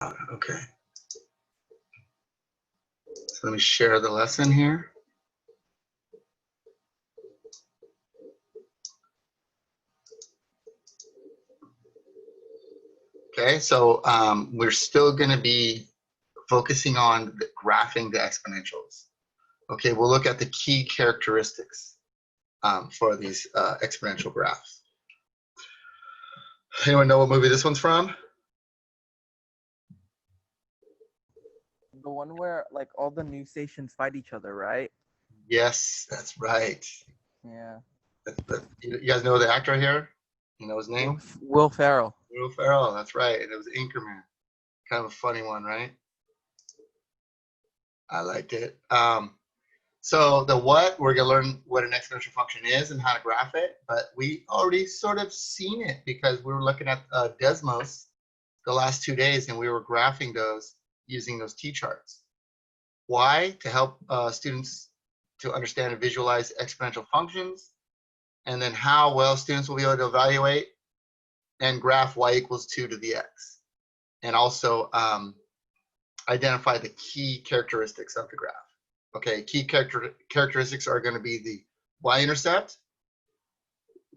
Okay. So let me share the lesson here. Okay, so we're still going to be focusing on graphing the exponentials. Okay, we'll look at the key characteristics for these exponential graphs. Anyone know what movie this one's from? The one where like all the news stations fight each other, right? Yes, that's right. Yeah. You guys know the actor here? You know his name? Will Ferrell. Will Ferrell, that's right. And it was Anchorman. Kind of a funny one, right? I liked it. So the what, we're going to learn what an exponential function is and how to graph it. But we already sort of seen it because we were looking at Desmos the last 2 days and we were graphing those using those T-charts. Why? To help students to understand and visualize exponential functions, and then how well students will be able to evaluate and graph y equals 2 to the x, and also identify the key characteristics of the graph. Okay, key characteristics are going to be the y-intercept,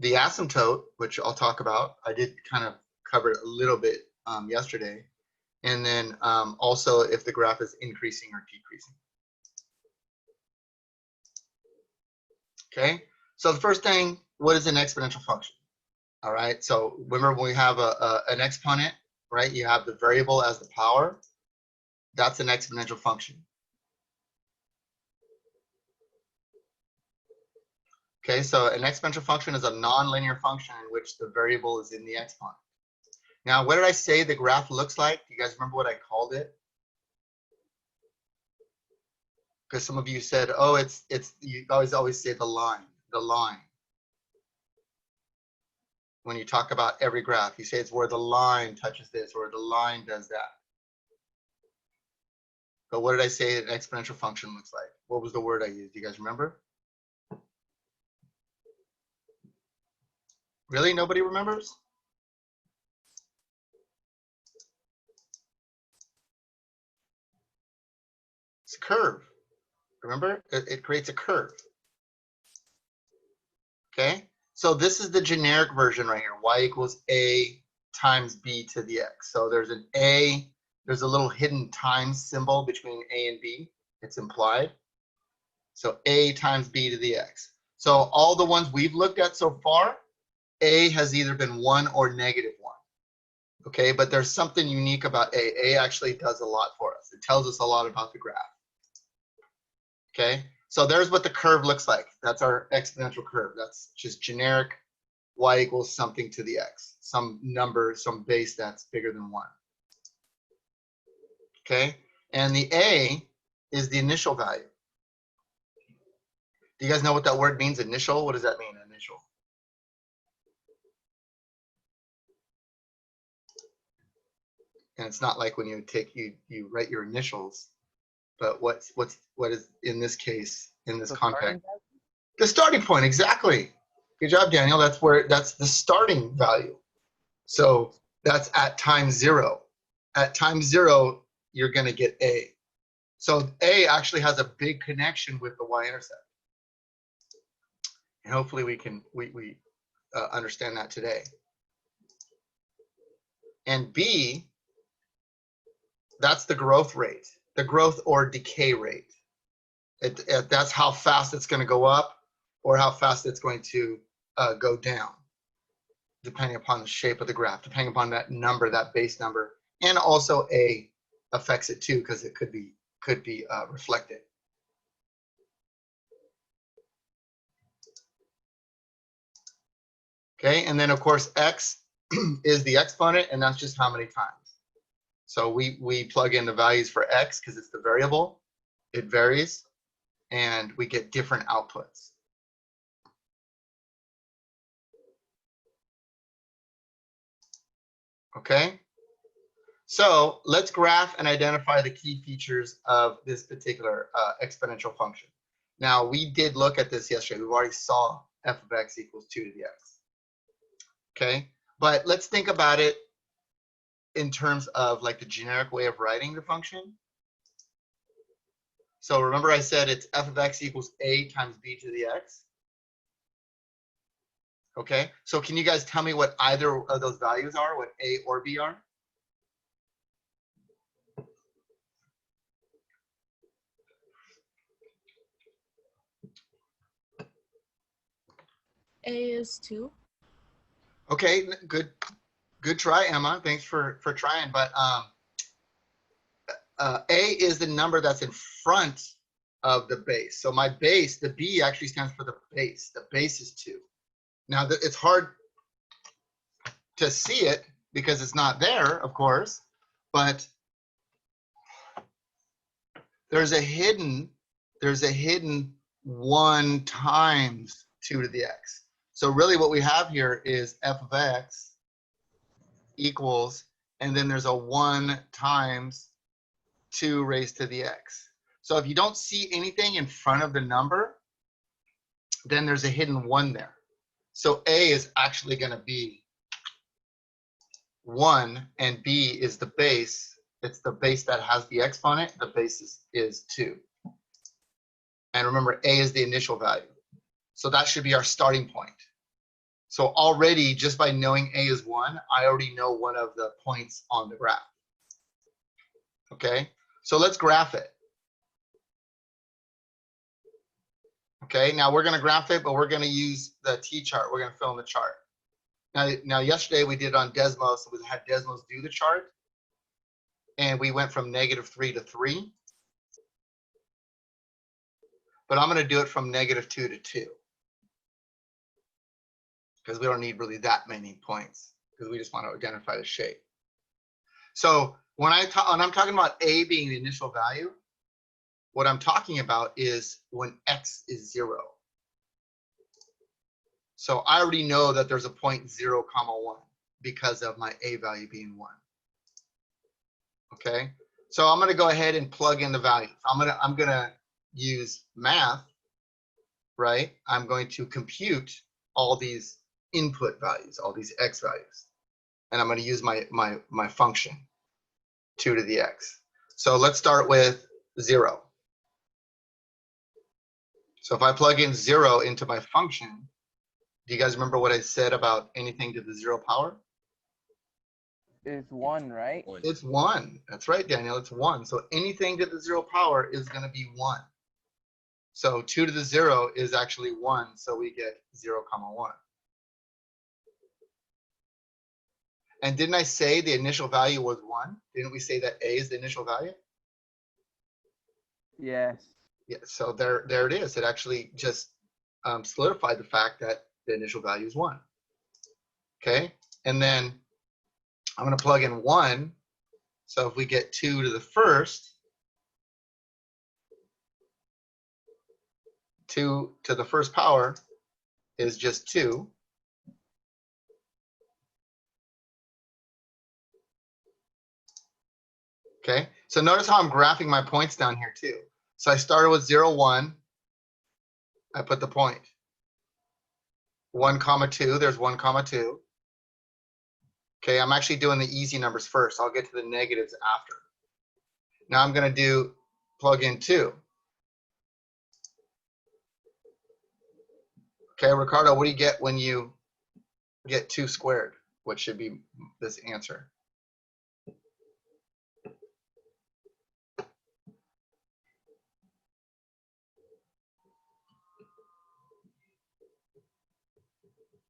the asymptote, which I'll talk about. I did kind of cover it a little bit yesterday, and then also if the graph is increasing or decreasing. Okay, so the first thing, what is an exponential function? All right, so remember when we have an exponent, right? You have the variable as the power. That's an exponential function. Okay, so an exponential function is a nonlinear function in which the variable is in the exponent. Now, what did I say the graph looks like? Do you guys remember what I called it? Because some of you said, oh, it's you always say the line. When you talk about every graph, you say it's where the line touches this or the line does that. But what did I say an exponential function looks like? What was the word I used? Do you guys remember? Really? Nobody remembers? It's a curve. Remember? It creates a curve. Okay? So this is the generic version right here. Y equals A times B to the X. So there's an A, there's a little hidden times symbol between A and B. It's implied. So A times B to the X. So all the ones we've looked at so far, A has either been 1 or -1. Okay, but there's something unique about A. A actually does a lot for us. It tells us a lot about the graph. Okay, so there's what the curve looks like. That's our exponential curve. That's just generic y equals something to the x, some number, some base that's bigger than 1. Okay, and the A is the initial value. Do you guys know what that word means, initial? What does that mean, initial? And it's not like when you take you write your initials, but what is in this case, in this context? The starting point, exactly. Good job, Daniel. That's the starting value. So that's at time 0. At time 0, you're going to get A. So A actually has a big connection with the y-intercept. And hopefully we can understand that today. And B, that's the growth rate, the growth or decay rate. That's how fast it's going to go up or how fast it's going to go down, depending upon the shape of the graph, depending upon that number, that base number, and also A affects it too because it could be reflected. Okay, and then of course X is the exponent, and that's just how many times. So we plug in the values for X because it's the variable. It varies, and we get different outputs. Okay, so let's graph and identify the key features of this particular exponential function. Now, we did look at this yesterday. We already saw f of x equals 2 to the x. Okay, but let's think about it in terms of like the generic way of writing the function. So remember I said it's f of x equals a times b to the x. Okay, so can you guys tell me what either of those values are, what a or b are? A is 2. Okay, good try, Emma. Thanks for trying. But a is the number that's in front of the base. So my base, the b actually stands for the base. The base is 2. Now it's hard to see it because it's not there, of course, but there's a hidden 1 times 2 to the x. So really what we have here is f of x equals, and then there's a 1 times 2 raised to the x. So if you don't see anything in front of the number, then there's a hidden 1 there. So a is actually going to be 1, and b is the base. It's the base that has the exponent. The base is 2. And remember, a is the initial value. So that should be our starting point. So already, just by knowing a is 1, I already know one of the points on the graph. Okay, so let's graph it. Okay, now we're going to graph it, but we're going to use the t-chart. We're going to fill in the chart. Now yesterday we did on Desmos, so we had Desmos do the chart. And we went from -3 to 3. But I'm going to do it from -2 to 2. Because we don't need really that many points, because we just want to identify the shape. So when I'm talking about a being the initial value, what I'm talking about is when x is 0. So I already know that there's a point 0, 1 because of my a value being 1. Okay, so I'm going to go ahead and plug in the values. I'm gonna use math, right? I'm going to compute all these input values, all these x values, and I'm going to use my function 2 to the x. So let's start with 0. So if I plug in 0 into my function, do you guys remember what I said about anything to the 0 power? Is 1, right? It's 1. That's right, Daniel. It's 1. So anything to the 0 power is going to be 1. So 2 to the 0 is actually 1. So we get 0, 1. And didn't I say the initial value was 1? Didn't we say that a is the initial value? Yes. Yeah. So there it is. It actually just solidified the fact that the initial value is 1. Okay. And then I'm going to plug in 1. So if we get 2 to the first, 2 to the first power is just 2. Okay, so notice how I'm graphing my points down here too. So I started with 0, 1. I put the point. 1, 2, there's 1, 2. Okay, I'm actually doing the easy numbers first. I'll get to the negatives after. Now I'm going to plug in 2. Okay, Ricardo, what do you get when you get 2 squared? What should be this answer?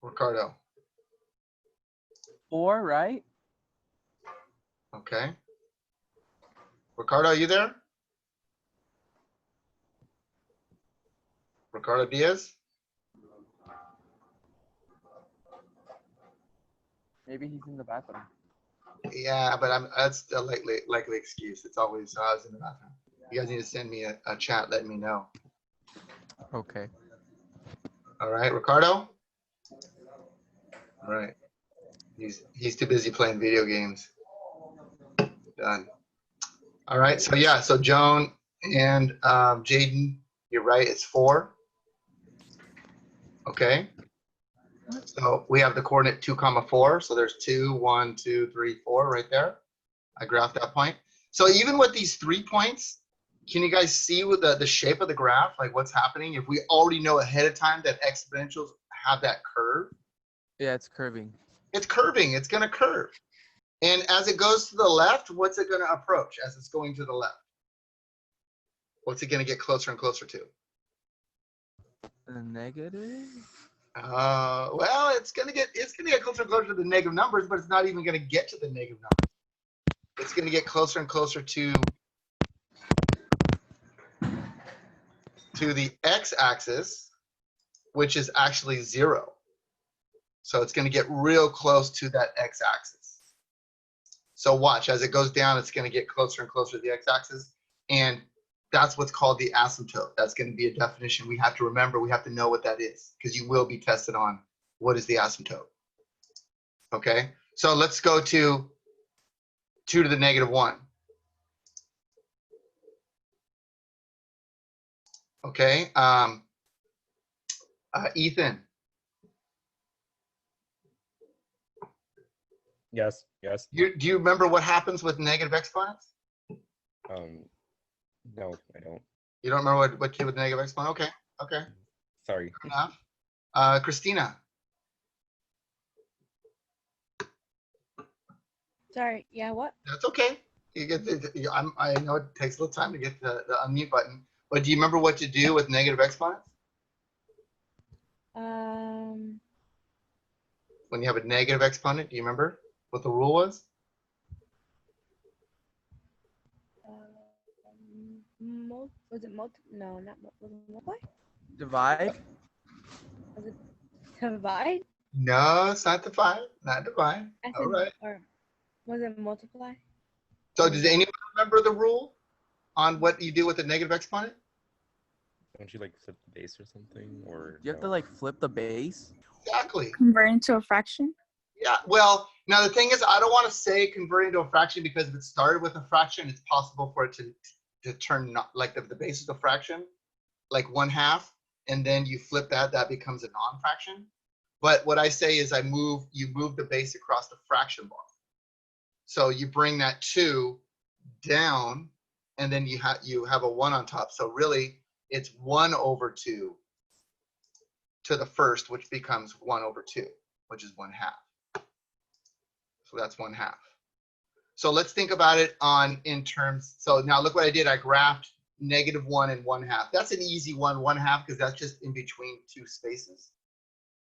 Ricardo. 4, right? Okay. Ricardo, are you there? Ricardo Diaz? Maybe he's in the bathroom. Yeah, but that's a likely excuse. It's always I was in the bathroom. You guys need to send me a chat letting me know. Okay. All right, Ricardo? All right. He's too busy playing video games. Done. All right, so yeah, so Joan and Jaden, you're right, it's 4. Okay. So we have the coordinate 2, 4. So there's 2, 1, 2, 3, 4 right there. I graphed that point. So even with these 3 points, can you guys see with the shape of the graph, like what's happening? If we already know ahead of time that exponentials have that curve, Yeah, it's curving. it's curving, it's gonna curve. And as it goes to the left, what's it gonna approach as it's going to the left? What's it gonna get closer and closer to? The negative? Well, it's gonna get closer and closer to the negative numbers, but it's not even gonna get to the negative numbers. It's gonna get closer and closer to the x-axis, which is actually 0. So it's going to get real close to that x-axis. So watch, as it goes down, it's going to get closer and closer to the x-axis. And that's what's called the asymptote. That's going to be a definition we have to remember. We have to know what that is, because you will be tested on what is the asymptote. Okay, so let's go to 2 to the negative 1. Okay, Ethan. Yes. Do you remember what happens with negative exponents? No, I don't. You don't remember what came with negative exponent? Okay. Sorry. Fair enough. Christina. Sorry, yeah, what? That's okay. You get I know it takes a little time to get the unmute button, but do you remember what to do with negative exponents? When you have a negative exponent, do you remember what the rule was? Was it multi? No, not was it multiply? Divide? Was it divide? No, it's not divide. Not divide. I All said, right. or was it multiply? So does anyone remember the rule on what you do with a negative exponent? Don't you like flip the base or something? Or You have to no? like flip the base? Exactly. Convert into a fraction? Yeah, well, now the thing is, I don't want to say convert into a fraction, because if it started with a fraction, it's possible for it to turn not like the base is a fraction, like 1/2, and then you flip that becomes a non-fraction. But what I say is you move the base across the fraction bar. So you bring that 2 down, and then you have a 1 on top. So really it's 1/2 to the first, which becomes 1/2, which is 1/2. So that's 1/2. So let's think about it in terms. So now look what I did. I graphed -1 and 1/2. That's an easy one, 1/2, because that's just in between 2 spaces,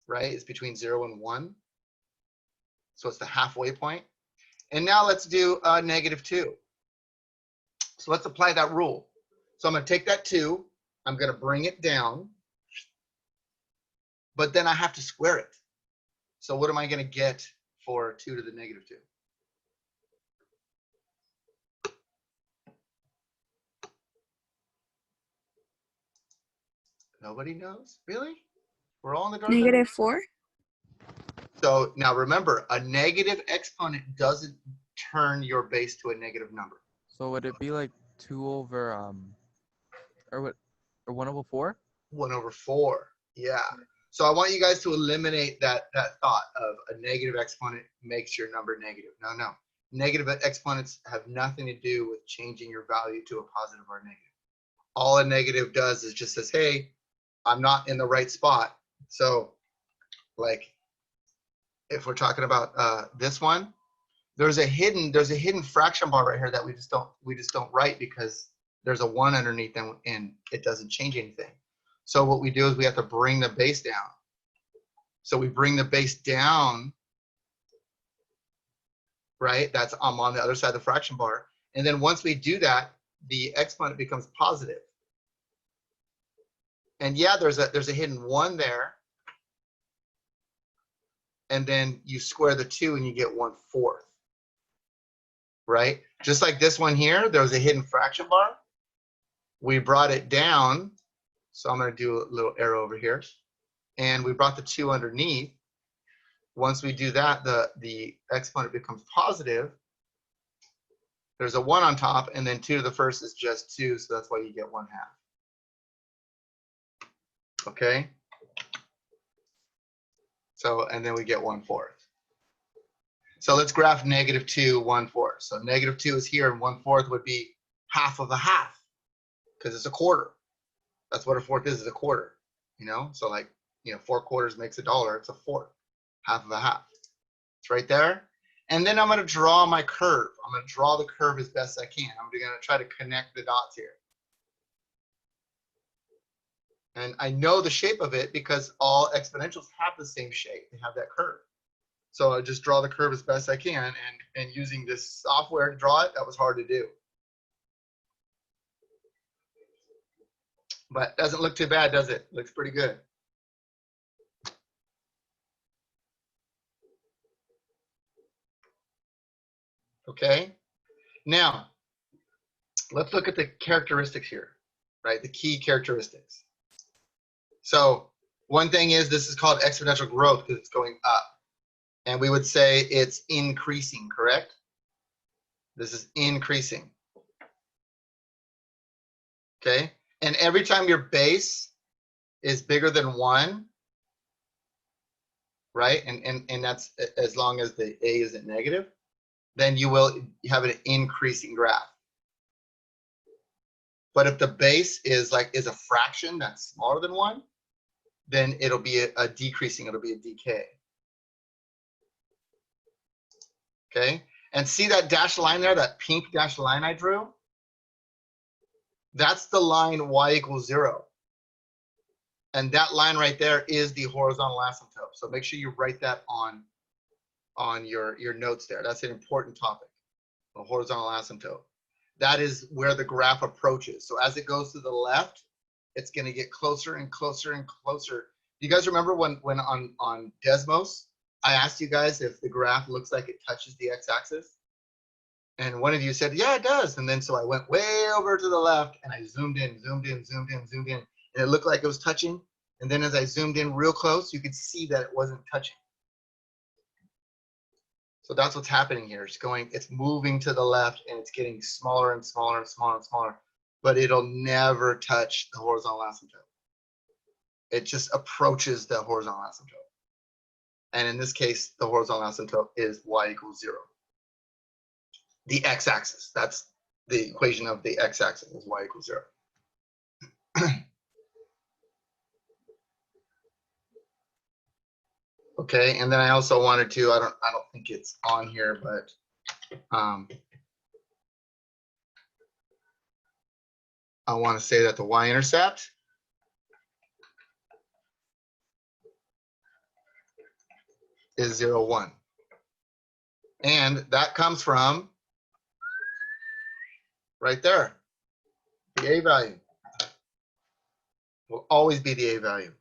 right? It's between 0 and 1. So it's the halfway point. And now let's do -2. So let's apply that rule. So I'm going to take that 2. I'm going to bring it down. But then I have to square it. So what am I going to get for 2 to the -2? Nobody knows? Really? We're all in the dark? -4? So now remember, a negative exponent doesn't turn your base to a negative number. So would it be like 2 over or what, or 1/4? 1/4. Yeah. So I want you guys to eliminate that thought of a negative exponent makes your number negative. No. Negative exponents have nothing to do with changing your value to a positive or a negative. All a negative does is just says, hey, I'm not in the right spot. So like if we're talking about this one, there's a hidden fraction bar right here that we just don't write, because there's a 1 underneath and it doesn't change anything. So what we do is we have to bring the base down. So we bring the base down, right? That's on the other side of the fraction bar. And then once we do that, the exponent becomes positive. And yeah, there's a hidden 1 there. And then you square the 2 and you get 1/4. Right? Just like this one here, there was a hidden fraction bar. We brought it down. So I'm going to do a little arrow over here. And we brought the 2 underneath. Once we do that, the exponent becomes positive. There's a 1 on top, and then 2 to the first is just 2, so that's why you get 1/2. Okay? So, and then we get 1/4. So let's graph -2, 1/4. So -2 is here, and 1/4 would be half of a half, because it's a quarter. That's what a fourth is a quarter, you know? So like, 4 quarters makes $1. It's a fourth, half of a half. It's right there. And then I'm going to draw my curve. I'm going to draw the curve as best I can. I'm going to try to connect the dots here. And I know the shape of it because all exponentials have the same shape. They have that curve. So I just draw the curve as best I can. And using this software to draw it, that was hard to do. But doesn't look too bad, does it? Looks pretty good. Okay. Now, let's look at the characteristics here, right? The key characteristics. So one thing is this is called exponential growth because it's going up. And we would say it's increasing, correct? This is increasing. Okay. And every time your base is bigger than 1, right? And that's as long as the a isn't negative, then you will have an increasing graph. But if the base is a fraction that's smaller than 1, then it'll be a decreasing, it'll be a decay. Okay, and see that dashed line there, that pink dashed line I drew? That's the line y = 0. And that line right there is the horizontal asymptote. So make sure you write that on your notes there. That's an important topic, the horizontal asymptote. That is where the graph approaches. So as it goes to the left, it's going to get closer and closer and closer. You guys remember when on Desmos, I asked you guys if the graph looks like it touches the x-axis? And one of you said, yeah, it does. And then so I went way over to the left and I zoomed in, zoomed in, zoomed in, zoomed in. And it looked like it was touching. And then as I zoomed in real close, you could see that it wasn't touching. So that's what's happening here. It's moving to the left and it's getting smaller and smaller and smaller and smaller, but it'll never touch the horizontal asymptote. It just approaches the horizontal asymptote. And in this case, the horizontal asymptote is y = 0. The x-axis, that's the equation of the x-axis, is y = 0. Okay, and then I also wanted to, I don't think it's on here, but I want to say that the y-intercept is 0, 1. And that comes from right there, the a value. Will always be the a value.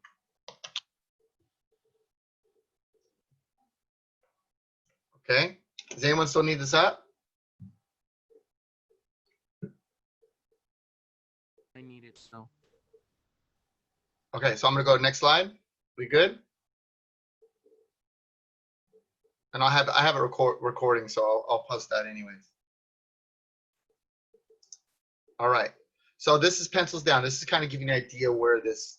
Okay, does anyone still need this up? I need it so. Okay, so I'm gonna go to next slide. We good? And I have a recording, so I'll post that anyways. All right. So this is pencils down. This is kind of giving you an idea where these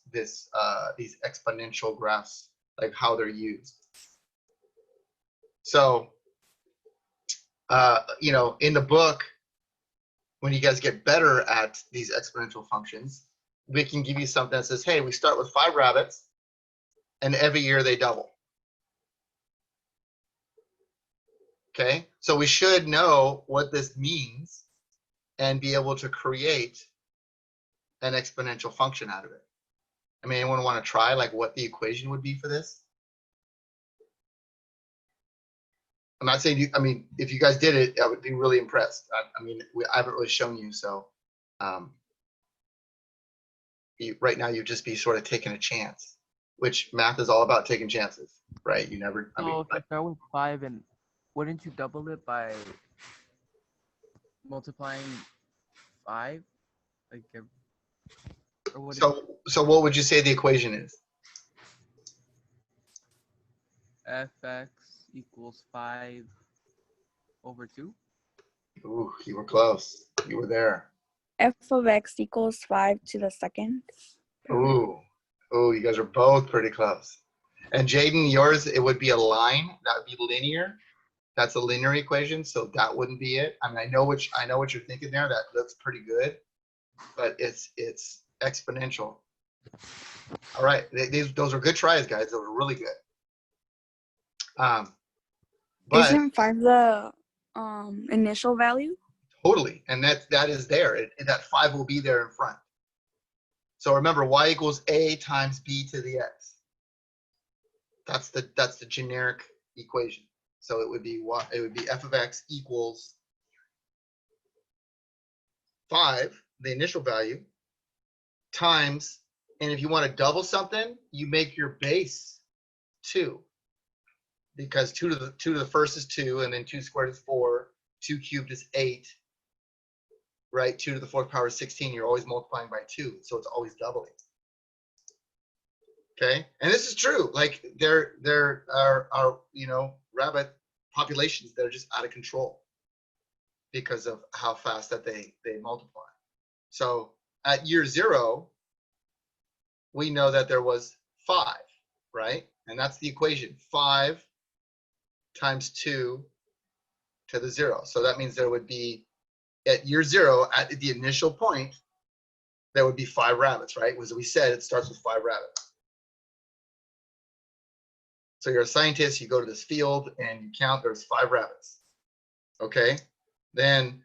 exponential graphs, like how they're used. So, in the book, when you guys get better at these exponential functions, we can give you something that says, hey, we start with 5 rabbits, and every year they double. Okay, so we should know what this means and be able to create an exponential function out of it. I mean, anyone want to try like what the equation would be for this? I'm not saying I mean, if you guys did it, I would be really impressed. I mean, I haven't really shown you, so right now you'd just be sort of taking a chance, which math is all about taking chances, right? You never, I mean, So if you start with 5, and wouldn't you double it by multiplying 5? Like, or what? So what would you say the equation is? Fx = 5 over 2. Ooh, you were close. You were there. F of x = 5 to the second. Ooh, you guys are both pretty close. And Jaden, yours, it would be a line that would be linear. That's a linear equation, so that wouldn't be it. I mean, I know what you're thinking there. That looks pretty good, but it's exponential. All right, those are good tries, guys. Those are really good. But Isn't 5 the initial value? totally, and that is there. That 5 will be there in front. So remember, y equals a times b to the x. That's the generic equation. So it would be f of x equals 5, the initial value, times, and if you want to double something, you make your base 2, because 2 to the first is 2, and then 2 squared is 4, 2 cubed is 8, right? 2 to the 4th power is 16. You're always multiplying by 2, so it's always doubling. Okay, and this is true. Like there are rabbit populations that are just out of control because of how fast that they multiply. So at year 0, we know that there was 5, right? And that's the equation: 5 times 2 to the 0. So that means there would be, at year 0, at the initial point, there would be 5 rabbits, right? As we said, it starts with 5 rabbits. So you're a scientist, you go to this field and you count, there's 5 rabbits. Okay, then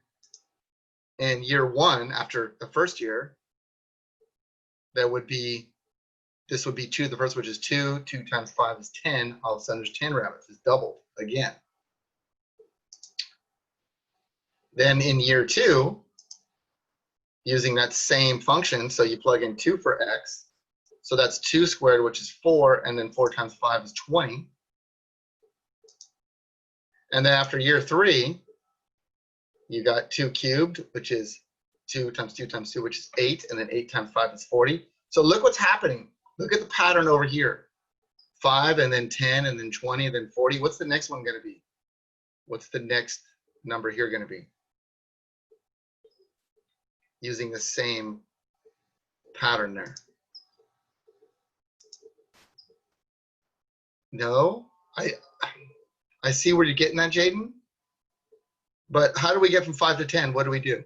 in year 1, after the first year, there would be, this would be 2 to the first, which is 2. 2 times 5 is 10. All of a sudden there's 10 rabbits. It's doubled again. Then in year 2, using that same function, so you plug in 2 for x. So that's 2 squared, which is 4, and then 4 times 5 is 20. And then after year 3, you got 2 cubed, which is 2 times 2 times 2, which is 8, and then 8 times 5 is 40. So look what's happening. Look at the pattern over here. 5, and then 10, and then 20, and then 40. What's the next one going to be? What's the next number here going to be? Using the same pattern there. No, I see where you're getting at, Jaden. But how do we get from 5 to 10? What do we do?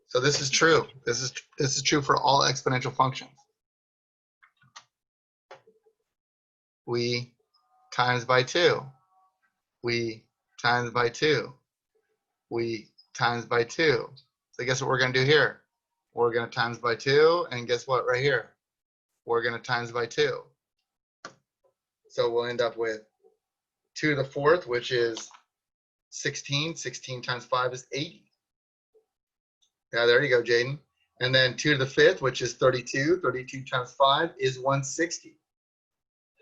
So this is true. This is true for all exponential functions. We times by 2. We times by 2. We times by 2. So guess what we're going to do here? We're going to times by 2, and guess what right here? We're going to times by 2. So we'll end up with 2 to the 4th, which is 16. 16 times 5 is 80. Yeah, there you go, Jaden. And then 2 to the 5th, which is 32. 32 times 5 is 160.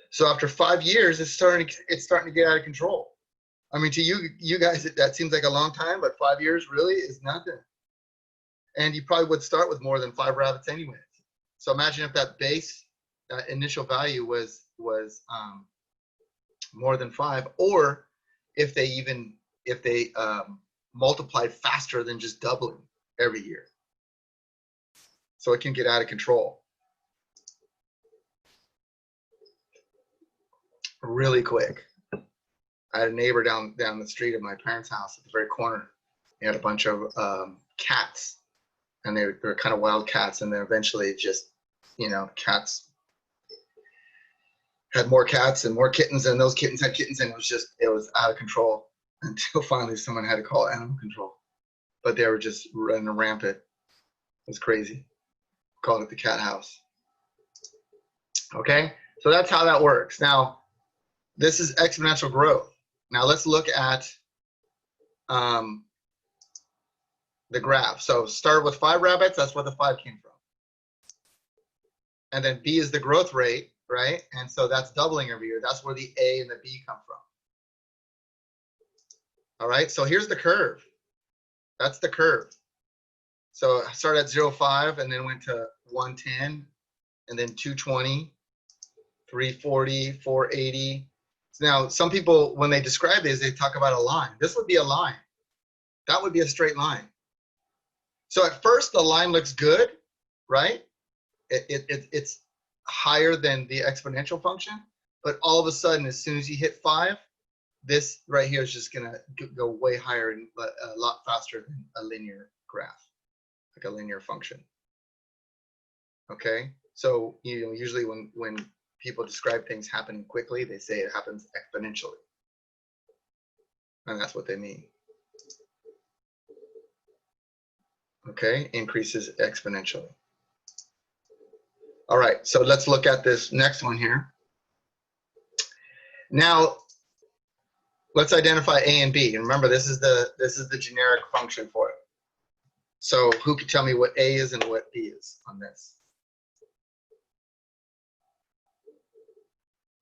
So after 5 years, it's starting to get out of control. I mean, to you guys, that seems like a long time, but 5 years really is nothing. And you probably would start with more than 5 rabbits anyways. So imagine if that base initial value was more than 5, or if they multiplied faster than just doubling every year. So it can get out of control really quick. I had a neighbor down the street of my parents' house at the very corner. He had a bunch of cats, and they were kind of wild cats, and then eventually just, cats had more cats and more kittens, and those kittens had kittens, and it was out of control until finally someone had to call animal control. But they were just running rampant. It was crazy. Called it the cat house. Okay, so that's how that works. Now, this is exponential growth. Now let's look at the graph. So start with 5 rabbits. That's where the 5 came from. And then B is the growth rate, right? And so that's doubling every year. That's where the A and the B come from. All right, so here's the curve. That's the curve. So I started at 0.5 and then went to 110, and then 220, 340, 480. Now, some people, when they describe these, they talk about a line. This would be a line. That would be a straight line. So at first, the line looks good, right? it's higher than the exponential function, but all of a sudden, as soon as you hit 5, this right here is just gonna go way higher and a lot faster than a linear graph, like a linear function. Okay, so usually when people describe things happening quickly, they say it happens exponentially, and that's what they mean. Okay, increases exponentially. All right, so let's look at this next one here. Now, let's identify A and B. And remember, this is the generic function for it. So who can tell me what A is and what B is on this?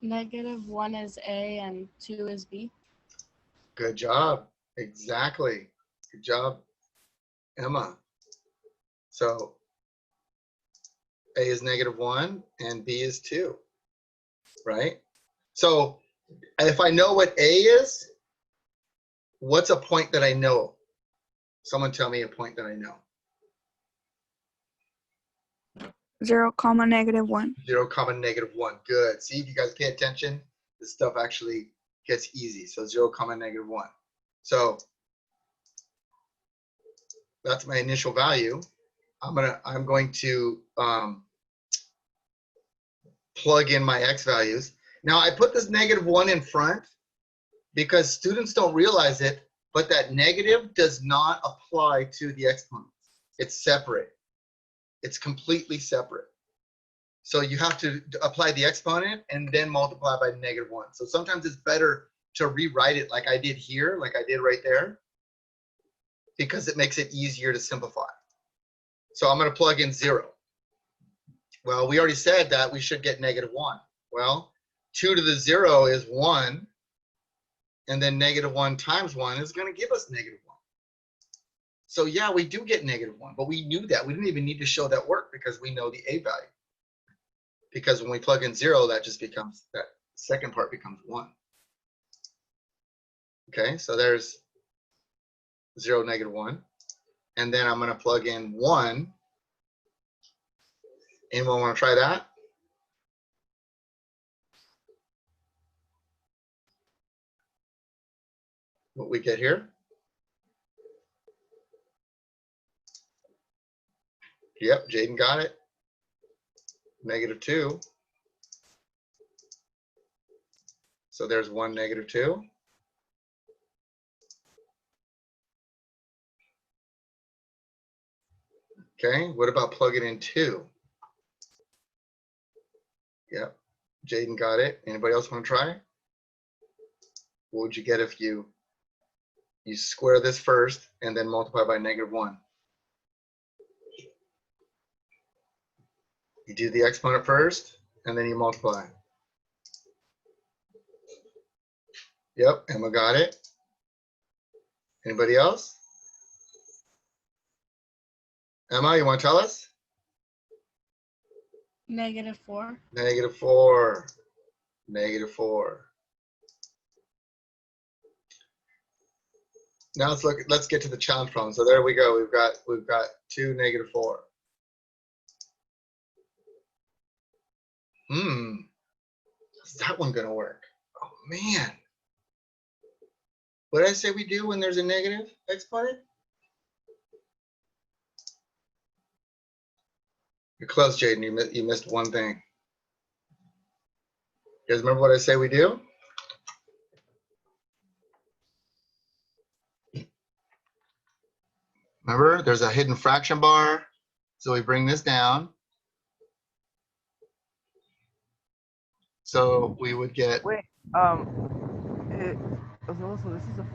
-1 is A and 2 is B. Good job. Exactly. Good job, Emma. So A is -1 and B is 2, right? So if I know what A is, what's a point that I know? Someone tell me a point that I know. 0, -1. 0, -1. Good. See, if you guys pay attention, this stuff actually gets easy. So 0, -1. So that's my initial value. I'm going to plug in my x values. Now I put this -1 in front because students don't realize it, but that negative does not apply to the exponents. It's separate. It's completely separate. So you have to apply the exponent and then multiply by -1. So sometimes it's better to rewrite it like I did here, like I did right there, because it makes it easier to simplify. So I'm going to plug in 0. Well, we already said that we should get -1. Well, 2 to the 0 is 1, and then -1 times 1 is going to give us -1. So yeah, we do get -1, but we knew that. We didn't even need to show that work because we know the A value. Because when we plug in 0, that just becomes, that second part becomes 1. Okay, so there's 0, -1. And then I'm going to plug in 1. Anyone want to try that? What we get here? Yep, Jaden got it. -2. So there's 1, -2. Okay, what about plugging in 2? Yep, Jaden got it. Anybody else want to try? What would you get if you square this first and then multiply by -1? You do the exponent first and then you multiply. Yep, Emma got it. Anybody else? Emma, you want to tell us? -4. -4. -4. Now let's get to the challenge problem. So there we go. We've got 2, -4. How's that one gonna work? Oh man. What did I say we do when there's a negative exponent? You're close, Jaden. You missed one thing. You guys remember what I say we do? Remember, there's a hidden fraction bar. So we bring this down. So we would get. Wait, listen, this is a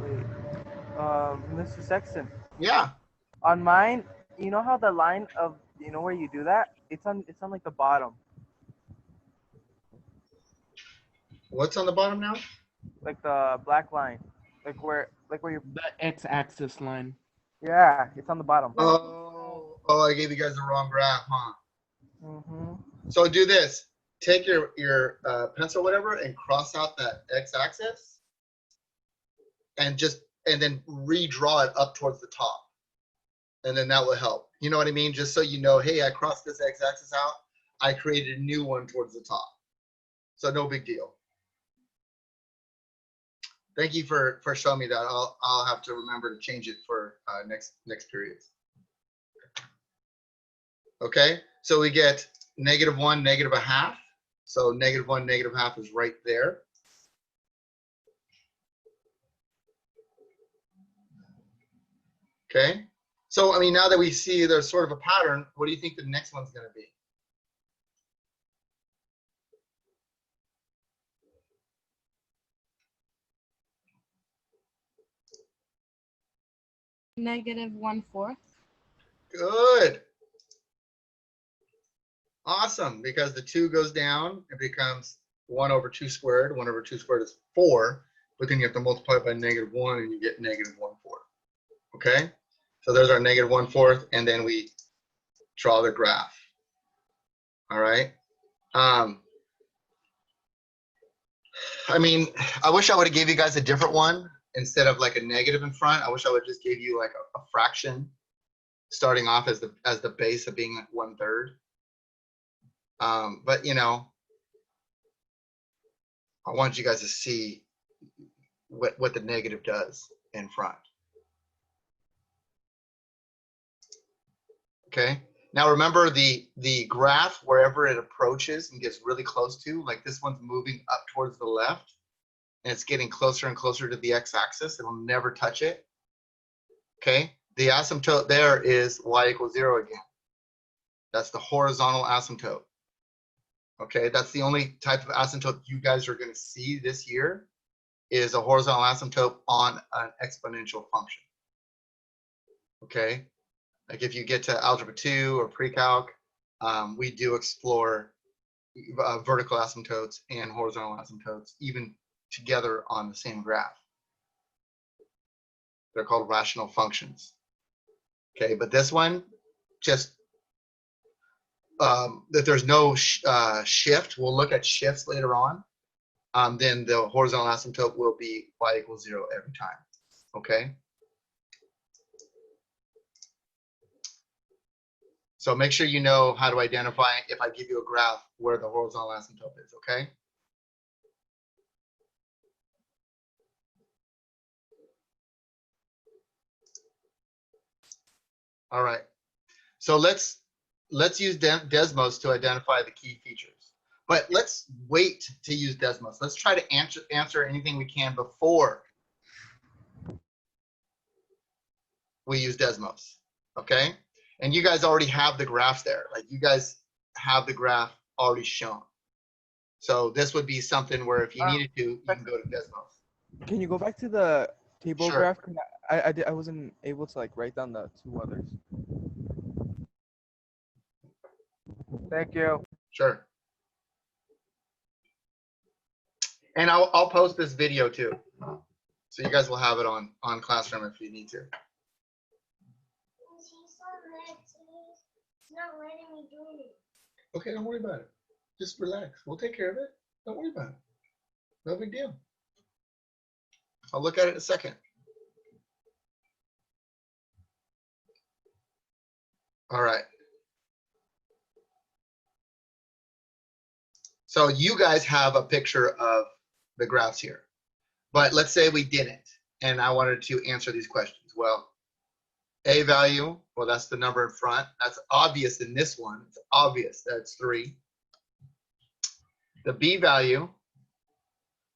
wait, Mr. Sexton. Yeah. On mine, you know how the line of where you do that? It's on like the bottom, What's on the bottom now? like the black line, like where you. The x-axis line. Yeah, it's on the bottom. Oh, I gave you guys the wrong graph, huh? Mhm. So do this. Take your pencil, whatever, and cross out that x-axis, and then redraw it up towards the top, And then that will help. You know what I mean? Just so you know, hey, I crossed this x-axis out. I created a new one towards the top. So no big deal. Thank you for showing me that. I'll have to remember to change it for next periods. Okay, so we get -1, -1/2. So -1, -1/2 is right there. Okay, so I mean, now that we see there's sort of a pattern, what do you think the next one's going to be? -1/4. Good. Awesome, because the 2 goes down, it becomes 1/2 squared. 1/2 squared is 4, but then you have to multiply it by -1 and you get -1/4. Okay, so there's our -1/4, and then we draw the graph. All right. I mean, I wish I would have gave you guys a different one instead of like a negative in front. I wish I would just give you like a fraction starting off as the base of being 1/3. But you know, I want you guys to see what the negative does in front. Okay. Now remember the graph, wherever it approaches and gets really close to, like this one's moving up towards the left, and it's getting closer and closer to the x-axis. It'll never touch it. Okay. The asymptote there is y = 0 again. That's the horizontal asymptote. Okay, that's the only type of asymptote you guys are going to see this year is a horizontal asymptote on an exponential function. Okay, like if you get to algebra 2 or pre-calc, we do explore vertical asymptotes and horizontal asymptotes even together on the same graph. They're called rational functions. Okay, but this one, just that there's no shift. We'll look at shifts later on. Then the horizontal asymptote will be y = 0 every time. Okay. So make sure you know how to identify if I give you a graph where the horizontal asymptote is. Okay. All right. So let's use Desmos to identify the key features. But let's wait to use Desmos. Let's try to answer anything we can before we use Desmos. Okay? And you guys already have the graphs there. Like you guys have the graph already shown. So this would be something where if you needed to, you can go to Desmos. Can you go back to the table Sure. graph? 'Cause I wasn't able to like write down the 2 others. Thank you. Sure. And I'll post this video too. So you guys will have it on Classroom if you need to. Not letting me do it. Okay, don't worry about it. Just relax. We'll take care of it. Don't worry about it. No big deal. I'll look at it in a second. All right. So you guys have a picture of the graphs here. But let's say we didn't, and I wanted to answer these questions. Well, A value, well, that's the number in front. That's obvious in this one. It's obvious that's 3. The B value,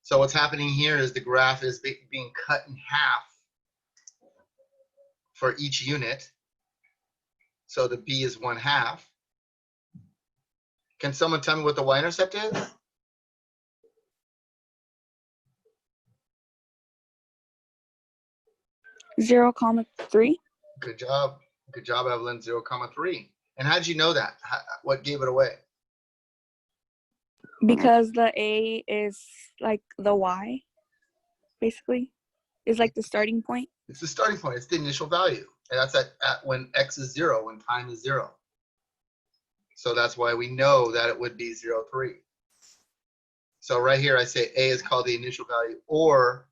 so what's happening here is the graph is being cut in half for each unit. So the B is 1/2. Can someone tell me what the y-intercept is? Zero comma 3. Good job. Good job, Evelyn. 0,3. And how did you know that? What gave it away? Because the A is like the Y, basically. Is like the starting point. It's the starting point. It's the initial value. And that's at when x is 0, when time is 0. So that's why we know that it would be 0,3. So right here, I say A is called the initial value or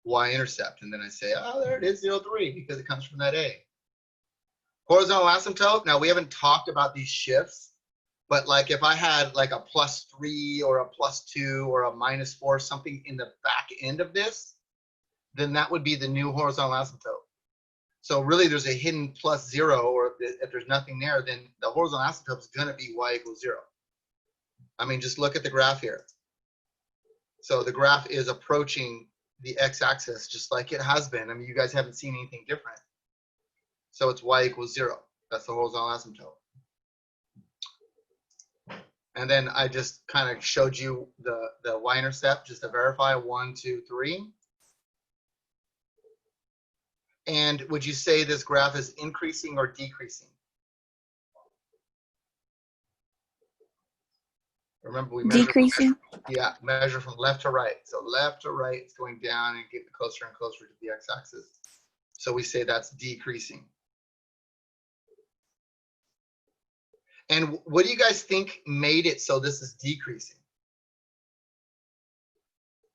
y-intercept. And then I say, oh, there it is, 0,3, because it comes from that A. Horizontal asymptote. Now we haven't talked about these shifts, but like if I had like a +3 or a +2 or a -4, something in the back end of this, then that would be the new horizontal asymptote. So really there's a hidden +0, or if there's nothing there, then the horizontal asymptote is going to be y = 0. I mean, just look at the graph here. So the graph is approaching the x-axis just like it has been. I mean, you guys haven't seen anything different. So it's y = 0. That's the horizontal asymptote. And then I just kind of showed you the y-intercept just to verify 1, 2, 3. And would you say this graph is increasing or decreasing? Remember, we measure Decreasing. measure from left to right. So left to right, it's going down and getting closer and closer to the x-axis. So we say that's decreasing. And what do you guys think made it so this is decreasing?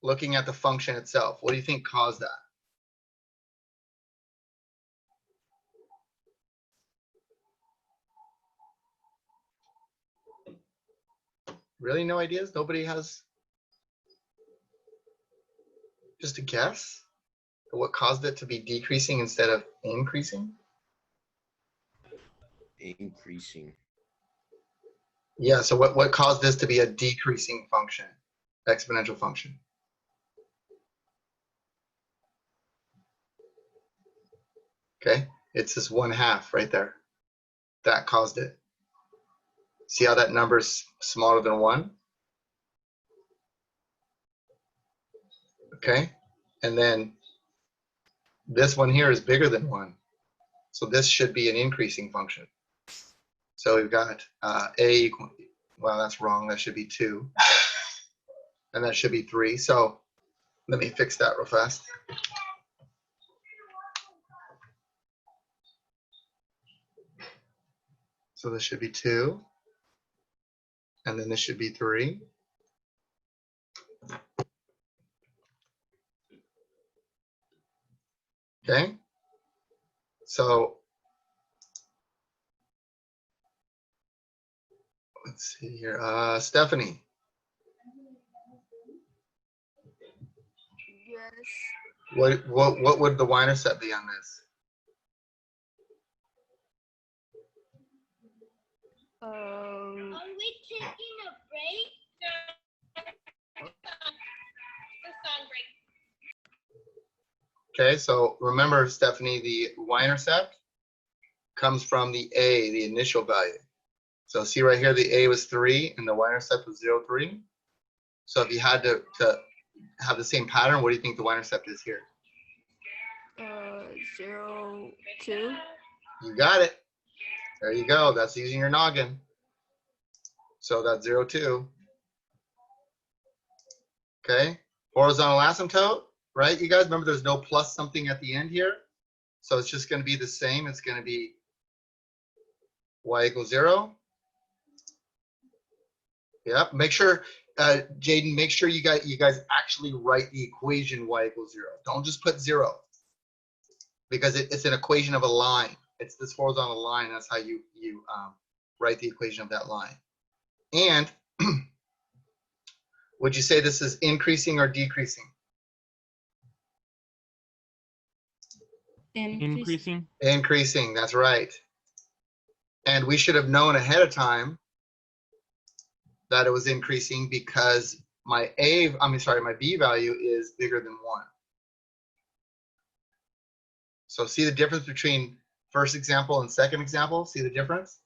Looking at the function itself, what do you think caused that? Really, no ideas? Nobody has just a guess? What caused it to be decreasing instead of increasing? Increasing. Yeah, so what caused this to be a decreasing function, exponential function? Okay, it's this 1/2 right there. That caused it. See how that number's smaller than 1? Okay, and then this one here is bigger than 1. So this should be an increasing function. So we've got a equal, well, that's wrong. That should be 2. And that should be 3. So let me fix that real fast. So this should be 2. And then this should be 3. Okay. So let's see here. Stephanie. Yes. What would the y-intercept be on this? Are we taking a break? The song break. Okay, so remember, Stephanie, the y-intercept comes from the a, the initial value. So see right here, the a was 3 and the y-intercept was 0, 3. So if you had to have the same pattern, what do you think the y-intercept is here? 0, 2. You got it. There you go. That's using your noggin. So that's 0, 2. Okay. Horizontal asymptote, right? You guys remember there's no plus something at the end here. So it's just going to be the same. It's going to be y = 0. Yep. Make sure, Jaden, make sure you guys actually write the equation y = 0. Don't just put 0, because it's an equation of a line. It's this horizontal line. That's how you write the equation of that line. And would you say this is increasing or decreasing? Increasing. Increasing, that's right. And we should have known ahead of time that it was increasing because my B value is bigger than 1. So see the difference between first example and second example? See the difference?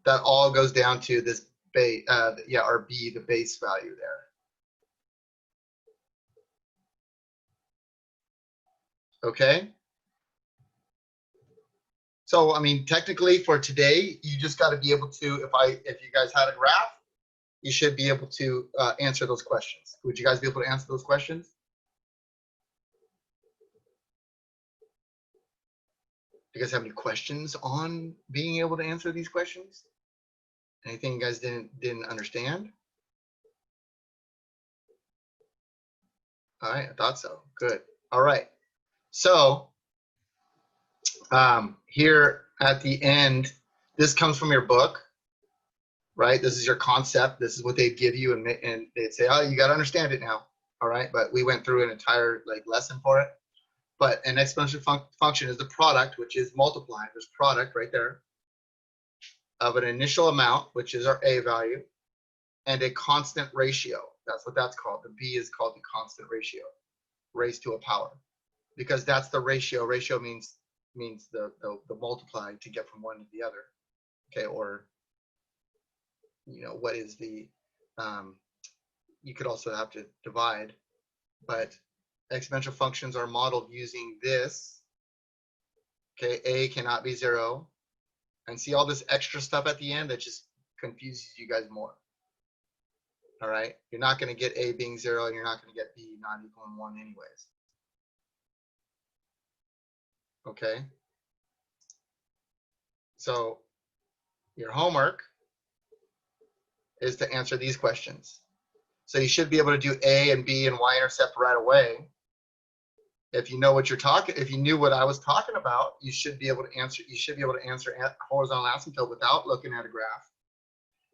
That all goes down to this base, our B, the base value there. Okay. So, I mean, technically for today, you just got to be able to, if you guys had a graph, you should be able to answer those questions. Would you guys be able to answer those questions? Do you guys have any questions on being able to answer these questions? Anything you guys didn't understand? All right, I thought so. Good. All right. So Here at the end, this comes from your book, right? This is your concept. This is what they'd give you, and they'd say, oh, you got to understand it now. All right. But we went through an entire like lesson for it. But an exponential function is the product, which is multiplied. There's product right there of an initial amount, which is our A value, and a constant ratio. That's what that's called. The B is called the constant ratio, raised to a power, because that's the ratio. Ratio means the multiply to get from one to the other. Okay, or what is the you could also have to divide, but exponential functions are modeled using this. Okay, A cannot be 0. And see all this extra stuff at the end that just confuses you guys more. All right, you're not going to get A being 0, and you're not going to get B not equaling 1 anyways. Okay, so your homework is to answer these questions. So you should be able to do A and B and y-intercept right away. If you know what you're talking, if you knew what I was talking about, you should be able to answer. You should be able to answer horizontal asymptote without looking at a graph.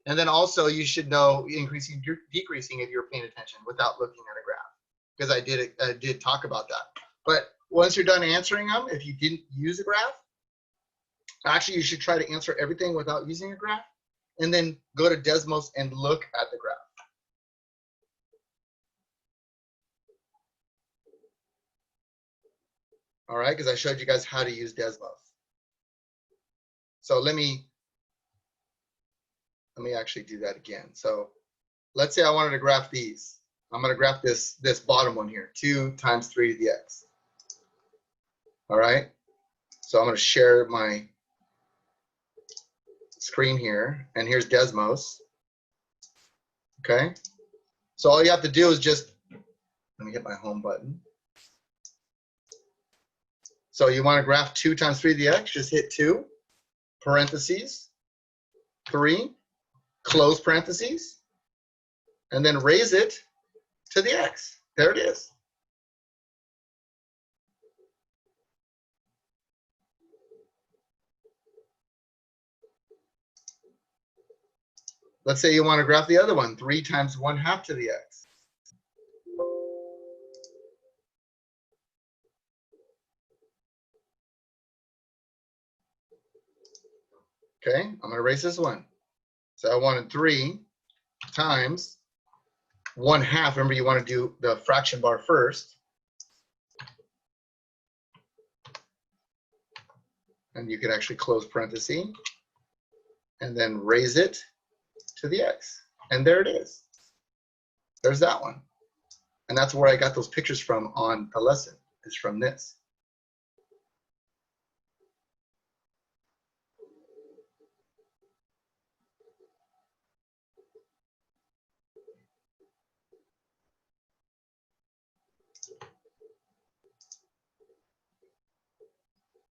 And then also you should know increasing, decreasing if you're paying attention without looking at a graph, because I did talk about that. But once you're done answering them, if you didn't use a graph, actually you should try to answer everything without using a graph, and then go to Desmos and look at the graph. All right, because I showed you guys how to use Desmos. So let me actually do that again. So let's say I wanted to graph these. I'm going to graph this bottom one here, 2 times 3 to the x. All right, so I'm going to share my screen here, and here's Desmos. Okay, so all you have to do is just, let me hit my home button. So you want to graph 2 times 3 to the x, just hit 2, parentheses, 3, close parentheses, and then raise it to the x. There it is. Let's say you want to graph the other one, 3 times 1/2 to the x. Okay, I'm going to erase this one. So I wanted 3 times 1/2. Remember, you want to do the fraction bar first. And you can actually close parenthesis and then raise it to the x. And there it is. There's that one. And that's where I got those pictures from on the lesson, is from this.